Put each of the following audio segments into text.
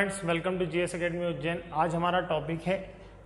Friends, welcome to GS Academy Ujjain. आज हमारा topic है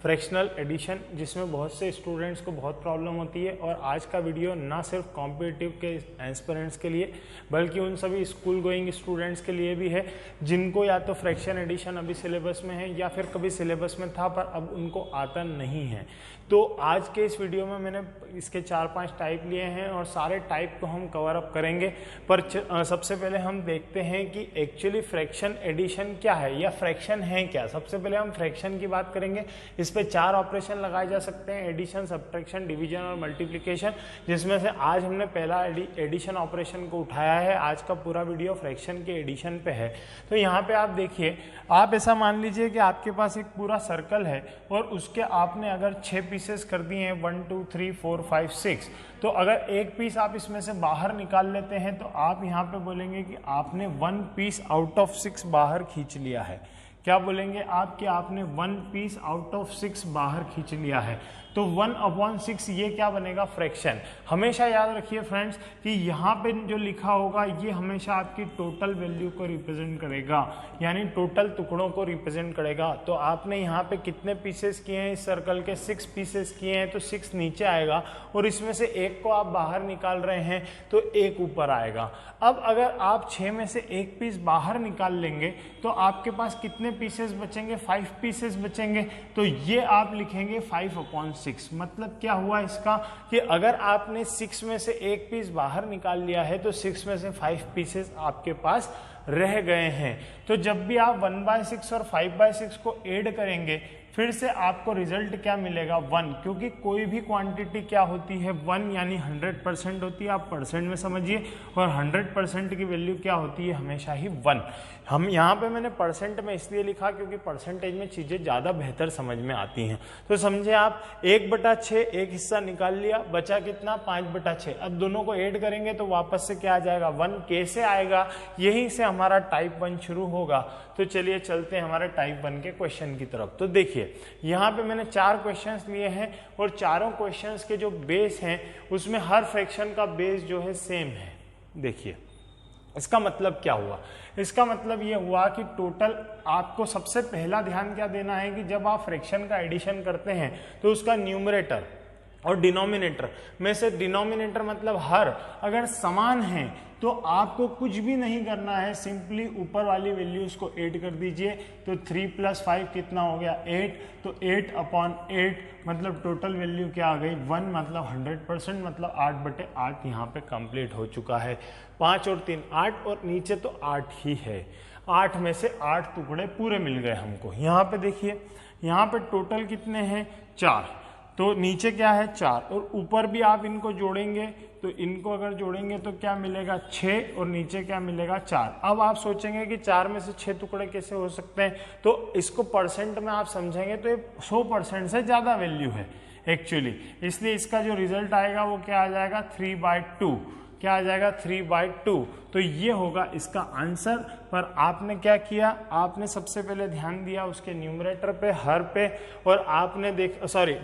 फ्रैक्शनल एडिशन, जिसमें बहुत से स्टूडेंट्स को बहुत प्रॉब्लम होती है। और आज का वीडियो ना सिर्फ कॉम्पिटिटिव के एस्पिरेंट्स के लिए बल्कि उन सभी स्कूल गोइंग स्टूडेंट्स के लिए भी है जिनको या तो फ्रैक्शन एडिशन अभी सिलेबस में है या फिर कभी सिलेबस में था पर अब उनको आता नहीं है। तो आज के इस वीडियो में मैंने इसके 4-5 टाइप लिए हैं और सारे टाइप को हम कवर अप करेंगे। पर सबसे पहले हम देखते हैं कि एक्चुअली फ्रैक्शन एडिशन क्या है या फ्रैक्शन है क्या। सबसे पहले हम फ्रैक्शन की बात करेंगे। इस पे 4 ऑपरेशन लगाए जा सकते हैं, एडिशन, सब्ट्रैक्शन, डिवीजन और मल्टीप्लिकेशन, जिसमें से आज हमने पहला एडिशन ऑपरेशन को उठाया है। आज का पूरा वीडियो फ्रैक्शन के एडिशन पे है। तो यहाँ पे आप देखिए, आप ऐसा मान लीजिए कि आपके पास एक पूरा सर्कल है और उसके आपने अगर 6 पीसेस कर दिए हैं, 1 2 3 4 5 6, तो अगर एक पीस आप इसमें से बाहर निकाल लेते हैं तो आप यहाँ पे बोलेंगे कि आपने 1 पीस आउट ऑफ 6 बाहर खींच लिया है। क्या बोलेंगे आप कि आपने 1 पीस आउट ऑफ 6 बाहर खींच लिया है। तो 1/6 ये क्या बनेगा? फ्रैक्शन। हमेशा याद रखिए फ्रेंड्स कि यहाँ पे जो लिखा होगा ये हमेशा आपकी टोटल वैल्यू को रिप्रेजेंट करेगा, यानी टोटल टुकड़ों को रिप्रेजेंट करेगा। तो आपने यहाँ पे कितने पीसेस किए हैं इस सर्कल के? 6 पीसेस किए हैं, तो 6 नीचे आएगा और इसमें से एक को आप बाहर निकाल रहे हैं तो एक ऊपर आएगा। अब अगर आप 6 में से एक पीस बाहर निकाल लेंगे तो आपके पास कितने पीसेस बचेंगे? 5 पीसेस बचेंगे। तो ये आप लिखेंगे 5/6। मतलब क्या हुआ इसका कि अगर आपने 6 में से एक पीस बाहर निकाल लिया है तो 6 में से 5 पीसेस आपके पास रह गए हैं। तो जब भी आप 1/6 और 5/6 को ऐड करेंगे फिर से आपको रिजल्ट क्या मिलेगा? 1, क्योंकि कोई भी क्वांटिटी क्या होती है? 1 यानी 100% होती है। आप परसेंट में समझिए, और 100% की वैल्यू क्या होती है? हमेशा ही 1। हम यहाँ पे मैंने परसेंट में इसलिए लिखा क्योंकि परसेंटेज में चीज़ें ज़्यादा बेहतर समझ में आती हैं। तो समझे आप, 1/6 एक हिस्सा निकाल लिया, बचा कितना? 5/6। अब दोनों को ऐड करेंगे तो वापस से क्या आ जाएगा? 1। कैसे आएगा? यहीं से हमारा टाइप 1 शुरू होगा। तो चलिए चलते हैं हमारे टाइप 1 के क्वेश्चन की तरफ। तो देखिए, यहाँ पे मैंने 4 क्वेश्चंस लिए हैं और चारों क्वेश्चंस के जो बेस हैं उसमें हर फ्रैक्शन का बेस जो है सेम है। देखिए इसका मतलब क्या हुआ? इसका मतलब ये हुआ कि टोटल आपको सबसे पहला ध्यान क्या देना है कि जब आप फ्रैक्शन का एडिशन करते हैं तो उसका न्यूमरेटर और डिनोमिनेटर में से, डिनोमिनेटर मतलब हर, अगर समान है तो आपको कुछ भी नहीं करना है, सिंपली ऊपर वाली वैल्यूज को ऐड कर दीजिए। तो 3 + 5 कितना हो गया? 8। तो 8/8 मतलब टोटल वैल्यू क्या आ गई? 1, मतलब 100%, मतलब 8/8 यहाँ पे कंप्लीट हो चुका है। 5 और 3 8 और नीचे तो 8 ही है। 8 में से 8 टुकड़े पूरे मिल गए हमको। यहाँ पे देखिए, यहाँ पे टोटल कितने हैं? 4। तो नीचे क्या है? 4। और ऊपर भी आप इनको जोड़ेंगे तो इनको अगर जोड़ेंगे तो क्या मिलेगा? 6। और नीचे क्या मिलेगा? 4। अब आप सोचेंगे कि 4 में से 6 टुकड़े कैसे हो सकते हैं? तो इसको परसेंट में आप समझेंगे तो ये 100% से ज़्यादा वैल्यू है एक्चुअली। इसलिए इसका जो रिजल्ट आएगा वो क्या आ जाएगा? 3/2। क्या आ जाएगा? 3/2। तो ये होगा इसका आंसर। पर आपने क्या किया? आपने सबसे पहले ध्यान दिया उसके न्यूमरेटर पे, हर पे, और आपने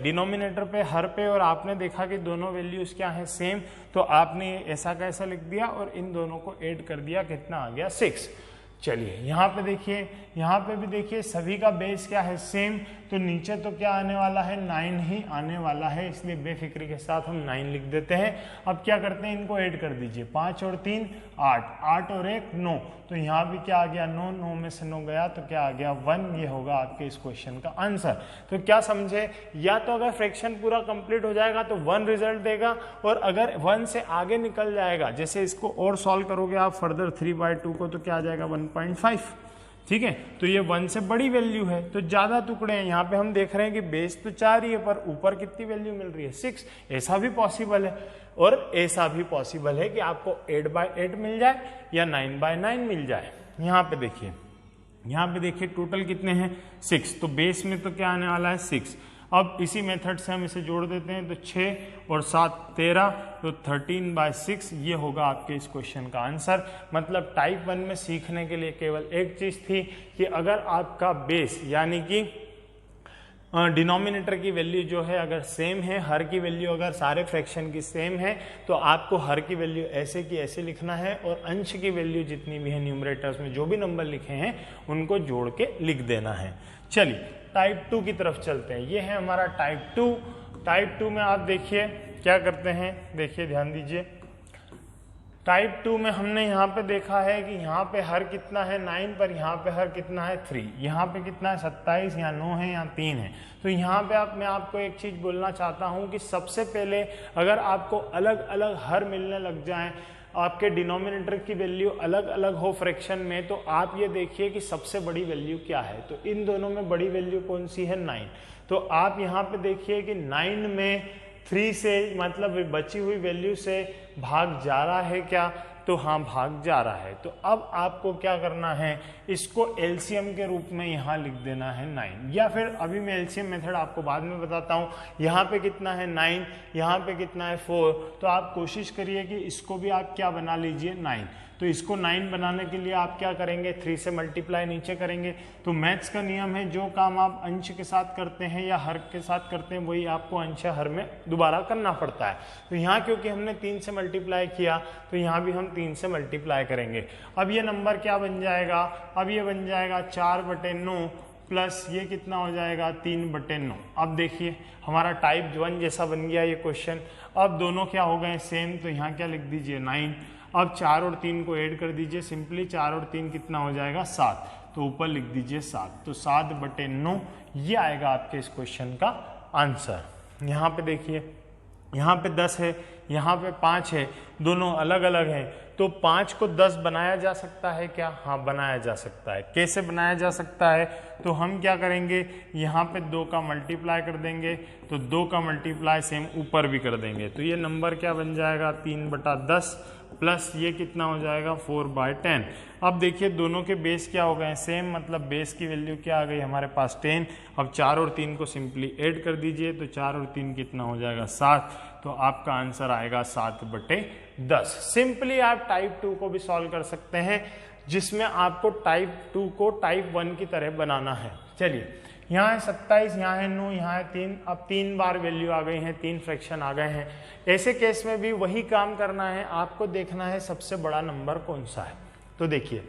डिनोमिनेटर पे, हर पे, और आपने देखा कि दोनों वैल्यूज क्या है? सेम। तो आपने ऐसा कैसा लिख दिया और इन दोनों को ऐड कर दिया। कितना आ गया? 6। चलिए यहाँ पे देखिए, यहाँ पे भी देखिए सभी का बेस क्या है? सेम। तो नीचे तो क्या आने वाला है? 9 ही आने वाला है, इसलिए बेफिक्री के साथ हम 9 लिख देते हैं। अब क्या करते हैं? इनको ऐड कर दीजिए। 5 और 3 8, 8 और 1 9। तो यहाँ भी क्या आ गया? 9। 9 में से 9 गया तो क्या आ गया? 1। ये होगा आपके इस क्वेश्चन का आंसर। तो क्या समझे? या तो अगर फ्रैक्शन पूरा कंप्लीट हो जाएगा तो 1 रिजल्ट देगा, और अगर 1 से आगे निकल जाएगा, जैसे इसको और सॉल्व करोगे आप फर्दर 3/2 को, तो क्या आ जाएगा? 1.5। ठीक है, तो ये 1 से बड़ी वैल्यू है तो ज्यादा टुकड़े हैं। यहाँ पे हम देख रहे हैं कि बेस तो 4 ही है पर ऊपर कितनी वैल्यू मिल रही है? 6। ऐसा भी पॉसिबल है, और ऐसा भी पॉसिबल है कि आपको 8/8 मिल जाए या 9/9 मिल जाए। यहाँ पे देखिए, यहाँ पे देखिए टोटल कितने हैं? 6। तो बेस में तो क्या आने वाला है? 6। अब इसी मेथड से हम इसे जोड़ देते हैं तो 6 और 7 13, तो 13/6 ये होगा आपके इस क्वेश्चन का आंसर। मतलब टाइप 1 में सीखने के लिए केवल एक चीज थी कि अगर आपका बेस यानी कि डिनोमिनेटर की वैल्यू जो है अगर सेम है, हर की वैल्यू अगर सारे फ्रैक्शन की सेम है, तो आपको हर की वैल्यू ऐसे की ऐसे लिखना है और अंश की वैल्यू जितनी भी है न्यूमरेटर्स में जो भी नंबर लिखे हैं उनको जोड़ के लिख देना है। चलिए टाइप 2 की तरफ चलते हैं। ये है हमारा टाइप 2। टाइप 2 में आप देखिए क्या करते हैं, देखिए ध्यान दीजिए। टाइप 2 में हमने यहाँ पे देखा है कि यहाँ पे हर कितना है 9 पर यहाँ पे हर कितना है 3, यहाँ पे कितना है 27, यहाँ 9 है, यहाँ 3 है। तो यहाँ पे मैं आपको एक चीज़ बोलना चाहता हूँ कि सबसे पहले अगर आपको अलग अलग हर मिलने लग जाए, आपके डिनोमिनेटर की वैल्यू अलग अलग हो फ्रैक्शन में, तो आप ये देखिए कि सबसे बड़ी वैल्यू क्या है। तो इन दोनों में बड़ी वैल्यू कौन सी है, 9। तो आप यहाँ पे देखिए कि 9 में 3 से मतलब बची हुई वैल्यू से भाग जा रहा है क्या, तो हाँ भाग जा रहा है। तो अब आपको क्या करना है, इसको एलसीएम के रूप में यहाँ लिख देना है 9, या फिर अभी मैं एलसीएम मेथड आपको बाद में बताता हूँ। यहाँ पे कितना है 9, यहाँ पे कितना है 4, तो आप कोशिश करिए कि इसको भी आप क्या बना लीजिए 9। तो इसको 9 बनाने के लिए आप क्या करेंगे, 3 से मल्टीप्लाई नीचे करेंगे। तो मैथ्स का नियम है, जो काम आप अंश के साथ करते हैं या हर के साथ करते हैं वही आपको अंश हर में दोबारा करना पड़ता है। तो यहाँ क्योंकि हमने 3 से मल्टीप्लाई किया तो यहाँ भी हम 3 से मल्टीप्लाई करेंगे। अब ये नंबर क्या बन जाएगा, अब ये बन जाएगा 4/9 प्लस ये कितना हो जाएगा 3/9। अब देखिए हमारा टाइप 1 जैसा बन गया ये क्वेश्चन। अब दोनों क्या हो गए सेम, तो यहाँ क्या लिख दीजिए 9। अब 4 और 3 को ऐड कर दीजिए, सिंपली 4 और 3 कितना हो जाएगा 7, तो ऊपर लिख दीजिए 7। तो 7/9 ये आएगा आपके इस क्वेश्चन का आंसर। यहाँ पे देखिए, यहाँ पे 10 है, यहाँ पे 5 है, दोनों अलग अलग हैं। तो 5 को 10 बनाया जा सकता है क्या, हाँ बनाया जा सकता है। कैसे बनाया जा सकता है, तो हम क्या करेंगे, यहाँ पे 2 का मल्टीप्लाई कर देंगे, तो 2 का मल्टीप्लाई सेम ऊपर भी कर देंगे। तो ये नंबर क्या बन जाएगा 3/10 प्लस ये कितना हो जाएगा 4/10। अब देखिए दोनों के बेस क्या हो गए सेम, मतलब बेस की वैल्यू क्या आ गई हमारे पास 10। अब 4 और 3 को सिंपली ऐड कर दीजिए, तो 4 और 3 कितना हो जाएगा 7। तो आपका आंसर आएगा 7/10। सिंपली आप टाइप 2 को भी सॉल्व कर सकते हैं, जिसमें आपको टाइप 2 को टाइप 1 की तरह बनाना है। चलिए यहाँ है 27, यहाँ है 9, यहाँ है 3। अब 3 बार वैल्यू आ गई है, 3 फ्रैक्शन आ गए हैं। ऐसे केस में भी वही काम करना है, आपको देखना है सबसे बड़ा नंबर कौन सा है। तो देखिए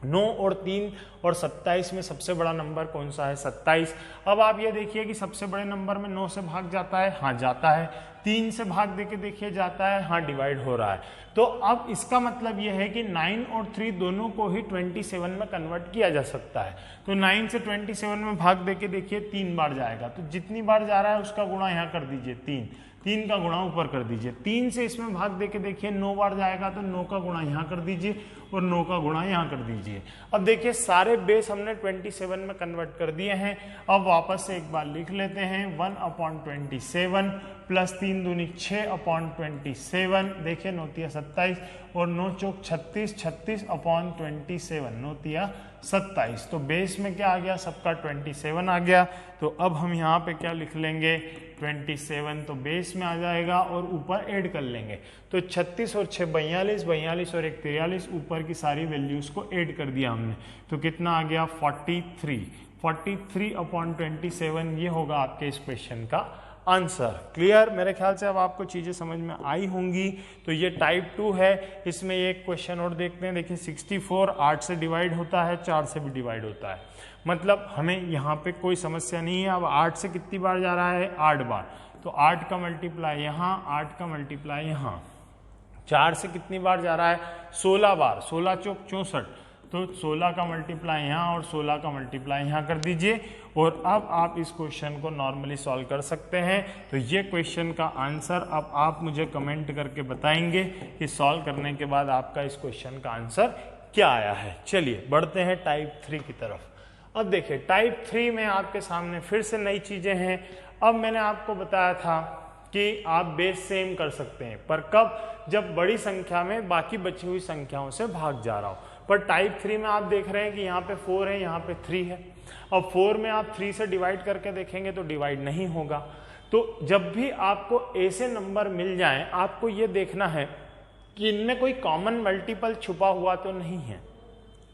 9 और 3 और 27 में सबसे बड़ा नंबर कौन सा है, 27। अब आप ये देखिए कि सबसे बड़े नंबर में 9 से भाग जाता है, हाँ जाता है। 3 से भाग देके देखिए जाता है, हाँ डिवाइड हो रहा है। तो अब इसका मतलब यह है कि 9 और 3 दोनों को ही 27 में कन्वर्ट किया जा सकता है। तो 9 से 27 में भाग देके देखिए 3 बार जाएगा, तो जितनी बार जा रहा है उसका गुणा यहाँ कर दीजिए 3 का गुणा ऊपर कर दीजिए। 3 से इसमें भाग देके देखिए 9 बार जाएगा, तो 9 का गुणा यहाँ कर दीजिए और 9 का गुणा यहाँ कर दीजिए। अब देखिए सारे बेस हमने 27 में कन्वर्ट कर दिए हैं। अब वापस से एक बार लिख लेते हैं 1/27 प्लस 3 दूनी 6/27। देखिए 9 तिया 27 और 9 चौक 36, 36/27, 9 तिया 27। तो बेस में क्या आ गया, सबका 27 आ गया। तो अब हम यहाँ पे क्या लिख लेंगे 27, तो बेस में आ जाएगा और ऊपर ऐड कर लेंगे। तो 36 और 6 42, 42 और 1 43, ऊपर की सारी वैल्यूज को ऐड कर दिया हमने। तो कितना आ गया 43, 43/27 ये होगा आपके इस क्वेश्चन का आंसर। क्लियर, मेरे ख्याल से अब आपको चीज़ें समझ में आई होंगी। तो ये टाइप 2 है। इसमें एक क्वेश्चन और देखते हैं। देखिए 64 8 से डिवाइड होता है, 4 से भी डिवाइड होता है, मतलब हमें यहाँ पे कोई समस्या नहीं है। अब 8 से कितनी बार जा रहा है, 8 बार। तो 8 का मल्टीप्लाई यहाँ, 8 का मल्टीप्लाई यहाँ। 4 से कितनी बार जा रहा है, 16 बार, 16 चौक 64। तो 16 का मल्टीप्लाई यहाँ और 16 का मल्टीप्लाई यहाँ कर दीजिए। और अब आप इस क्वेश्चन को नॉर्मली सॉल्व कर सकते हैं। तो ये क्वेश्चन का आंसर अब आप मुझे कमेंट करके बताएंगे कि सॉल्व करने के बाद आपका इस क्वेश्चन का आंसर क्या आया है। चलिए बढ़ते हैं टाइप 3 की तरफ। अब देखिए टाइप 3 में आपके सामने फिर से नई चीजें हैं। अब मैंने आपको बताया था कि आप बेस सेम कर सकते हैं, पर कब, जब बड़ी संख्या में बाकी बची हुई संख्याओं से भाग जा रहा हो। पर टाइप 3 में आप देख रहे हैं कि यहाँ पे 4 है, यहाँ पे 3 है। अब 4 में आप 3 से डिवाइड करके देखेंगे तो डिवाइड नहीं होगा। तो जब भी आपको ऐसे नंबर मिल जाएं, आपको ये देखना है कि इनमें कोई कॉमन मल्टीपल छुपा हुआ तो नहीं है।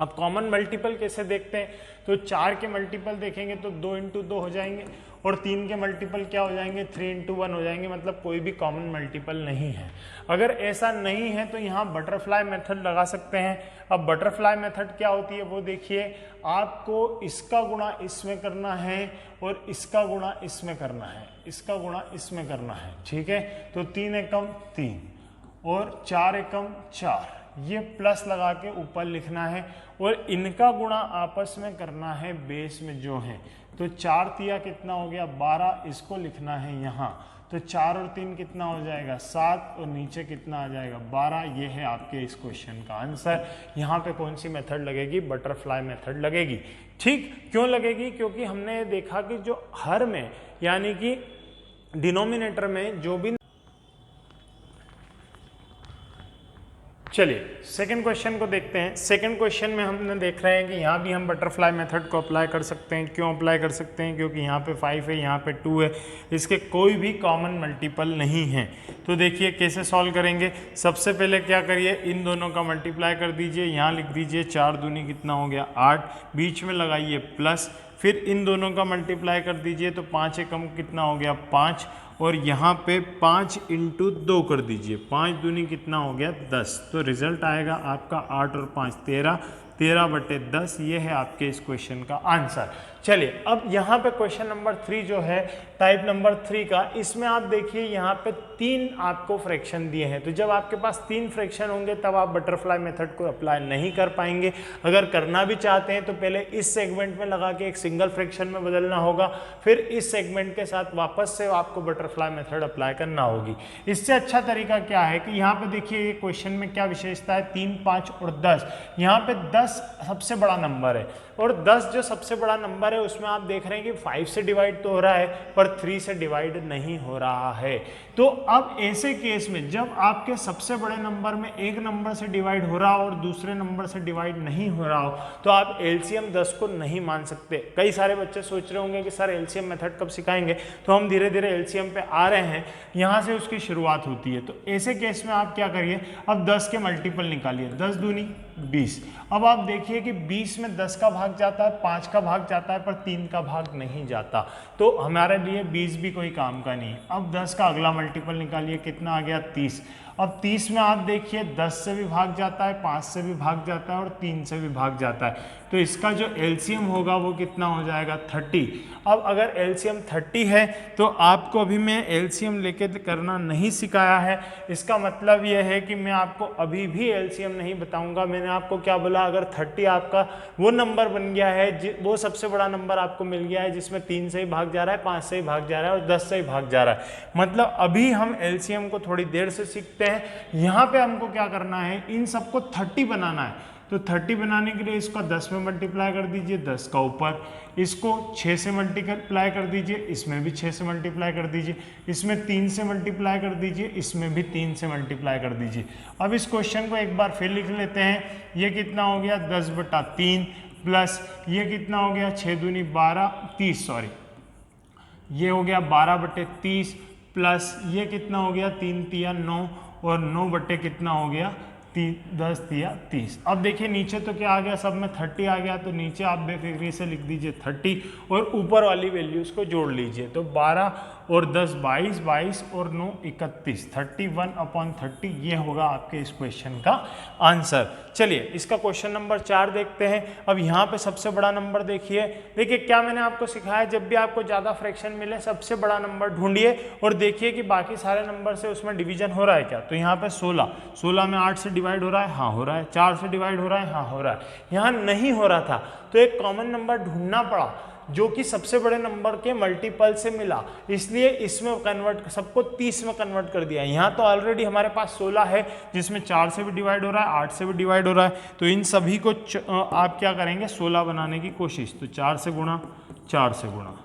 अब कॉमन मल्टीपल कैसे देखते हैं, तो 4 के मल्टीपल देखेंगे तो 2 × 2 हो जाएंगे, और 3 के मल्टीपल क्या हो जाएंगे, 3 × 1 हो जाएंगे, मतलब कोई भी कॉमन मल्टीपल नहीं है। अगर ऐसा नहीं है तो यहाँ बटरफ्लाई मेथड लगा सकते हैं। अब बटरफ्लाई मेथड क्या होती है वो देखिए, आपको इसका गुणा इसमें करना है और इसका गुणा इसमें करना है, इसका गुणा इसमें करना है, ठीक है। तो 3 एकम 3 और 4 एकम 4, ये प्लस लगा के ऊपर लिखना है, और इनका गुणा आपस में करना है बेस में जो है। तो 4 तिया कितना हो गया 12, इसको लिखना है यहाँ। तो 4 और 3 कितना हो जाएगा 7, और नीचे कितना आ जाएगा 12। ये है आपके इस क्वेश्चन का आंसर। यहाँ पे कौन सी मेथड लगेगी, बटरफ्लाई मेथड लगेगी। ठीक, क्यों लगेगी, क्योंकि हमने देखा कि जो हर में यानी कि डिनोमिनेटर में जो भी, चलिए सेकंड क्वेश्चन को देखते हैं। सेकंड क्वेश्चन में हमने देख रहे हैं कि यहाँ भी हम बटरफ्लाई मेथड को अप्लाई कर सकते हैं। क्यों अप्लाई कर सकते हैं, क्योंकि यहाँ पे 5 है, यहाँ पे 2 है, इसके कोई भी कॉमन मल्टीपल नहीं है। तो देखिए कैसे सॉल्व करेंगे। सबसे पहले क्या करिए, इन दोनों का मल्टीप्लाई कर दीजिए, यहाँ लिख दीजिए 4 दूनी कितना हो गया 8, बीच में लगाइए प्लस, फिर इन दोनों का मल्टीप्लाई कर दीजिए तो 5 एकम कितना हो गया 5, और यहाँ पे 5 × 2 कर दीजिए, 5 दूनी कितना हो गया 10। तो रिजल्ट आएगा आपका 8 और 5 13, 13/10। ये है आपके इस क्वेश्चन का आंसर। चलिए अब यहाँ पे क्वेश्चन नंबर 3 जो है टाइप नंबर 3 का, इसमें आप देखिए यहाँ पे 3 आपको फ्रैक्शन दिए हैं। तो जब आपके पास 3 फ्रैक्शन होंगे तब आप बटरफ्लाई मेथड को अप्लाई नहीं कर पाएंगे। अगर करना भी चाहते हैं तो पहले इस सेगमेंट में लगा के एक सिंगल फ्रैक्शन में बदलना होगा, फिर इस सेगमेंट के साथ वापस से आपको बटरफ्लाई मेथड अप्लाई करना होगी। इससे अच्छा तरीका क्या है कि यहाँ पे देखिए ये क्वेश्चन में क्या विशेषता है, 3, 5 और 10। यहाँ पे 10 सबसे बड़ा नंबर है, और 10 जो सबसे बड़ा नंबर है उसमें आप देख रहे हैं कि 5 से डिवाइड तो हो रहा है पर 3 से डिवाइड नहीं हो रहा है। तो अब ऐसे केस में जब आपके सबसे बड़े नंबर में एक नंबर से डिवाइड हो रहा हो और दूसरे नंबर से डिवाइड नहीं हो रहा हो तो आप एलसीएम 10 को नहीं मान सकते। कई सारे बच्चे सोच रहे होंगे कि सर एलसीएम मेथड कब सिखाएंगे, तो हम धीरे धीरे एलसीएम पे आ रहे हैं, यहाँ से उसकी शुरुआत होती है। तो ऐसे केस में आप क्या करिए, अब 10 के मल्टीपल निकालिए, 10 दूनी 20। अब आप देखिए कि 20 में 10 का भाग जाता है, 5 का भाग जाता है, पर 3 का भाग नहीं जाता, तो हमारे लिए 20 भी कोई काम का नहीं। अब 10 का अगला मल्टीपल निकालिए, कितना आ गया 30। अब 30 में आप देखिए 10 से भी भाग जाता है, 5 से भी भाग जाता है और 3 से भी भाग जाता है, तो इसका जो एलसीएम होगा वो कितना हो जाएगा 30। अब अगर एलसीएम 30 है तो आपको अभी मैं एलसीएम लेके करना नहीं सिखाया है, इसका मतलब ये है कि मैं आपको अभी भी एलसीएम नहीं बताऊंगा। मैंने आपको क्या बोला, अगर 30 आपका वो नंबर बन गया है, वो सबसे बड़ा नंबर आपको मिल गया है जिसमें 3 से ही भाग जा रहा है, 5 से ही भाग जा रहा है और 10 से ही भाग जा रहा है, मतलब अभी हम एलसीएम को थोड़ी देर से सीखते हैं। यहाँ पे हमको क्या करना है, इन सबको 30 बनाना है। तो 30 बनाने के लिए इसका 10 में मल्टीप्लाई कर दीजिए, 10 का ऊपर, इसको 6 से मल्टीप्लाई कर दीजिए, इसमें भी 6 से मल्टीप्लाई कर दीजिए, इसमें 3 से मल्टीप्लाई कर दीजिए, इसमें भी 3 से मल्टीप्लाई कर दीजिए। अब इस क्वेश्चन को एक बार फिर लिख लेते हैं। ये कितना हो गया 10/3 प्लस ये कितना हो गया 6 दूनी 12 30 सॉरी ये हो गया 12/30 प्लस ये कितना हो गया 3 तिया 9 और 9 बटे कितना हो गया 10 तिया 30। अब देखिए नीचे तो क्या आ गया, सब में 30 आ गया, तो नीचे आप बेफिक्री से लिख दीजिए 30 और ऊपर वाली वैल्यूज को जोड़ लीजिए। तो 12 और 10 22, 22 और 9 31, 31/30 ये होगा आपके इस क्वेश्चन का आंसर। चलिए इसका क्वेश्चन नंबर 4 देखते हैं। अब यहाँ पे सबसे बड़ा नंबर देखिए क्या मैंने आपको सिखाया, जब भी आपको ज़्यादा फ्रैक्शन मिले सबसे बड़ा नंबर ढूंढिए और देखिए कि बाकी सारे नंबर से उसमें डिवीजन हो रहा है क्या। तो यहाँ पे 16 में 8 से डिवाइड हो रहा है, हाँ हो रहा है, 4 से डिवाइड हो रहा है, हाँ हो रहा है, यहाँ नहीं हो रहा था तो एक कॉमन नंबर ढूंढना पड़ा जो कि सबसे बड़े नंबर के मल्टीपल से मिला, इसलिए इसमें कन्वर्ट सबको 30 में कन्वर्ट कर दिया। यहाँ तो ऑलरेडी हमारे पास 16 है जिसमें 4 से भी डिवाइड हो रहा है, 8 से भी डिवाइड हो रहा है, तो इन सभी को आप क्या करेंगे 16 बनाने की कोशिश। तो 4 से गुणा, 4 से गुणा,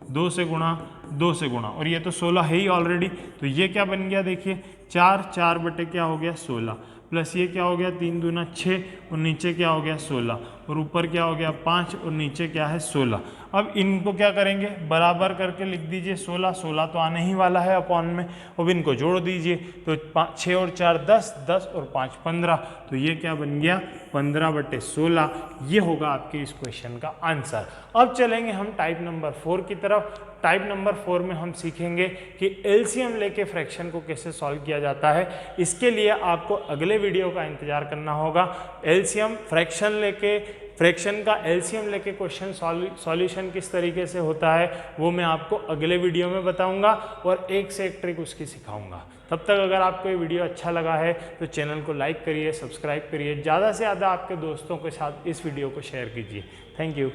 2 से गुणा, 2 से गुणा, और ये तो 16 है ही ऑलरेडी, तो ये क्या बन गया देखिए 4 बटे क्या हो गया 16, प्लस ये क्या हो गया 3 दूना 6 और नीचे क्या हो गया 16 और ऊपर क्या हो गया 5 और नीचे क्या है 16। अब इनको क्या करेंगे बराबर करके लिख दीजिए 16 तो आने ही वाला है अपॉन में, अब इनको जोड़ दीजिए तो 6 और 4 10, 10 और 5 15, तो ये क्या बन गया 15 बटे 16। ये होगा आपके इस क्वेश्चन का आंसर। अब चलेंगे हम टाइप नंबर 4 की तरफ। टाइप नंबर 4 में हम सीखेंगे कि एलसीएम लेके फ्रैक्शन को कैसे सॉल्व किया जाता है। इसके लिए आपको अगले वीडियो का इंतजार करना होगा। एलसीएम फ्रैक्शन का एलसीएम लेके क्वेश्चन सॉल्यूशन किस तरीके से होता है वो मैं आपको अगले वीडियो में बताऊंगा और एक से एक ट्रिक उसकी सिखाऊंगा। तब तक अगर आपको ये वीडियो अच्छा लगा है तो चैनल को लाइक करिए, सब्सक्राइब करिए, ज़्यादा से ज़्यादा आपके दोस्तों के साथ इस वीडियो को शेयर कीजिए। Thank you.